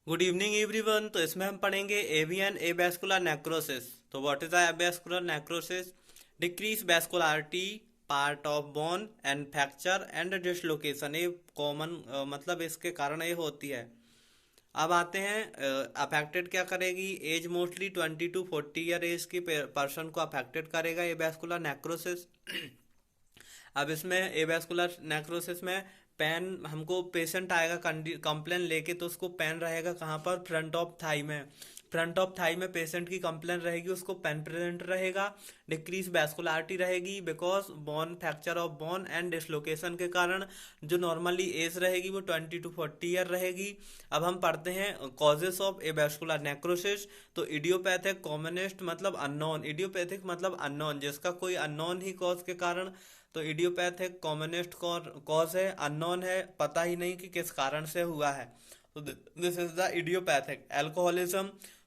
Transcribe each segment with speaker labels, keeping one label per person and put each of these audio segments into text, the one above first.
Speaker 1: Good evening everyone. तो इसमें हम पढ़ेंगे एवियन एवैस्कुलर नेक्रोसिस। तो what is the avascular necrosis? Decrease vascularity part of bone and fracture and dislocation. ये common मतलब इसके कारण ये होती है। अब आते हैं अफेक्टेड क्या करेगी। Age mostly 20 to 40 year age की पर्सन को अफेक्टेड करेगा एवैस्कुलर नेक्रोसिस। अब इसमें एवैस्कुलर नेक्रोसिस में पेन हमको पेशेंट आएगा कंप्लेन लेके, तो उसको पेन रहेगा कहाँ पर? फ्रंट ऑफ थाई में। फ्रंट ऑफ थाई में पेशेंट की कंप्लेन रहेगी, उसको पेन प्रेजेंट रहेगा। डिक्रीज वैस्कुलरिटी रहेगी because bone fracture of bone and dislocation के कारण जो नॉर्मली एज रहेगी वो 20 to 40 ईयर रहेगी। अब हम पढ़ते हैं कॉजेस ऑफ एवैस्कुलर नेक्रोसिस। तो इडियोपैथिक कॉमनेस्ट मतलब अननोन, इडियोपैथिक मतलब अननोन, जिसका कोई अननोन ही कॉज के कारण। तो इडियोपैथिक कॉमनेस्ट कॉज है, अननोन है, पता ही नहीं कि किस कारण से हुआ है। तो this is the idiopathic. Alcoholism,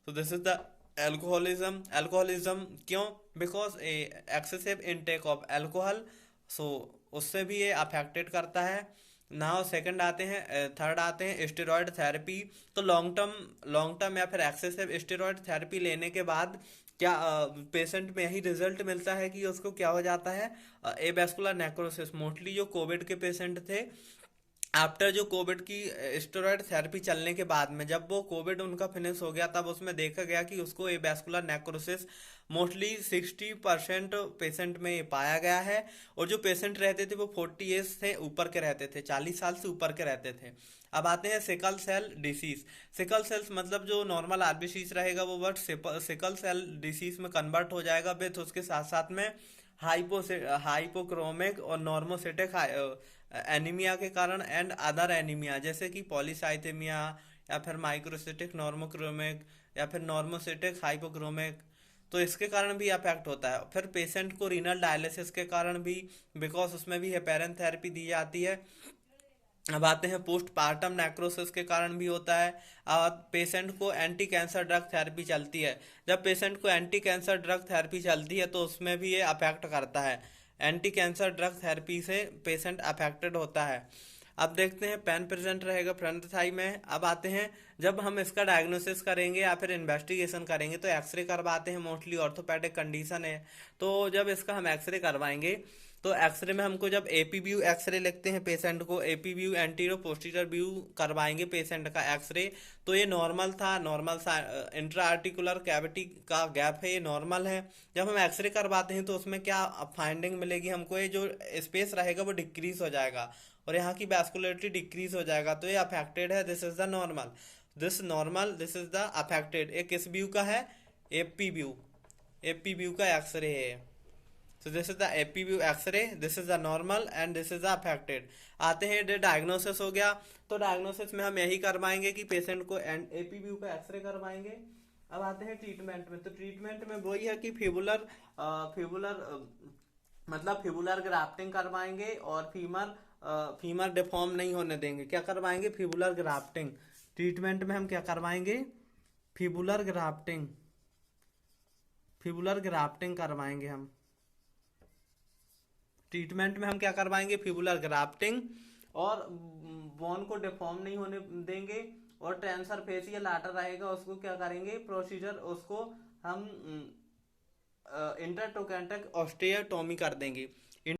Speaker 1: तो this is the alcoholism. Alcoholism क्यों? Because excessive intake of alcohol, so उससे भी ये अफेक्टेड करता है। नाउ सेकंड आते हैं, थर्ड आते हैं स्टेरॉयड थेरेपी। तो लॉन्ग टर्म या फिर एक्सेसिव स्टेरॉयड थेरेपी लेने के बाद क्या पेशेंट में यही रिजल्ट मिलता है कि उसको क्या हो जाता है? Avascular necrosis. मोस्टली जो कोविड के पेशेंट थे, आफ्टर जो कोविड की स्टेरॉयड थेरेपी चलने के बाद में, जब वो कोविड उनका फिनिश हो गया, तब उसमें देखा गया कि उसको एवैस्कुलर नेक्रोसिस मोस्टली 60% पेशेंट में ये पाया गया है। और जो पेशेंट रहते थे वो 40 एज से ऊपर के रहते थे, 40 साल से ऊपर के रहते थे। अब आते हैं sickle cell disease. Sickle cells मतलब जो नॉर्मल आरबीसीज रहेगा वो वर्ड सिकल सेल डिसीज में कन्वर्ट हो जाएगा विथ उसके साथ साथ में हाइपोक्रोमिक और नॉर्मोसिटिक एनीमिया के कारण एंड अदर एनीमिया, जैसे कि पॉलीसाइथेमिया या फिर माइक्रोसिटिक नॉर्मोक्रोमिक या फिर नॉर्मोसिटिक हाइपोक्रोमिक। तो इसके कारण भी अफेक्ट होता है। फिर पेशेंट को रीनल डायलिसिस के कारण भी, बिकॉज उसमें भी हेपेरिन थेरेपी दी जाती है। अब आते हैं पोस्ट पार्टम नेक्रोसिस के कारण भी होता है। पेशेंट को एंटी कैंसर ड्रग थेरेपी चलती है। जब पेशेंट को एंटी कैंसर ड्रग थेरेपी चलती है तो उसमें भी ये अफेक्ट करता है। एंटी कैंसर ड्रग थेरेपी से पेशेंट अफेक्टेड होता है। अब देखते हैं पेन प्रेजेंट रहेगा फ्रंट थाई में। अब आते हैं, जब हम इसका डायग्नोसिस करेंगे या फिर इन्वेस्टिगेशन करेंगे तो एक्सरे करवाते हैं, मोस्टली ऑर्थोपेडिक कंडीशन है। तो जब इसका हम एक्सरे करवाएंगे तो एक्सरे में हमको जब एपी व्यू एक्सरे लिखते हैं पेशेंट को, AP view anterior posterior view करवाएंगे पेशेंट का एक्सरे, तो ये नॉर्मल था। नॉर्मल इंट्रा आर्टिकुलर कैविटी का गैप है, ये नॉर्मल है। जब हम एक्सरे करवाते हैं तो उसमें क्या फाइंडिंग मिलेगी हमको? ये जो स्पेस रहेगा वो डिक्रीज हो जाएगा और यहाँ की वैस्कुलरिटी डिक्रीज हो जाएगा, तो ये अफेक्टेड है। This is the normal, this is the affected. ये किस व्यू का है? एपी व्यू, एपी व्यू का एक्सरे है। So this is the AP view X-ray, this is the normal and this is the affected। आते हैं diagnosis हो गया। तो डायग्नोसिस में हम यही करवाएंगे कि पेशेंट को एपी व्यू का एक्सरे करवाएंगे। अब आते हैं ट्रीटमेंट में। तो ट्रीटमेंट में वही है कि फिबुलर फिबुलर मतलब फिबुलर ग्राफ्टिंग करवाएंगे और फीमर डिफॉर्म नहीं होने देंगे। क्या करवाएंगे? Fibular grafting. ट्रीटमेंट में हम क्या करवाएंगे? फिबुलर ग्राफ्टिंग, फिबुलर ग्राफ्टिंग करवाएंगे हम। ट्रीटमेंट में हम क्या करवाएंगे? Fibular grafting. और बोन को डिफॉर्म नहीं होने देंगे। और टेंसर फेसियल आर्टर रहेगा, उसको क्या करेंगे? प्रोसीजर उसको हम इंटरटोकेंटिक ऑस्टियोटोमी कर देंगे।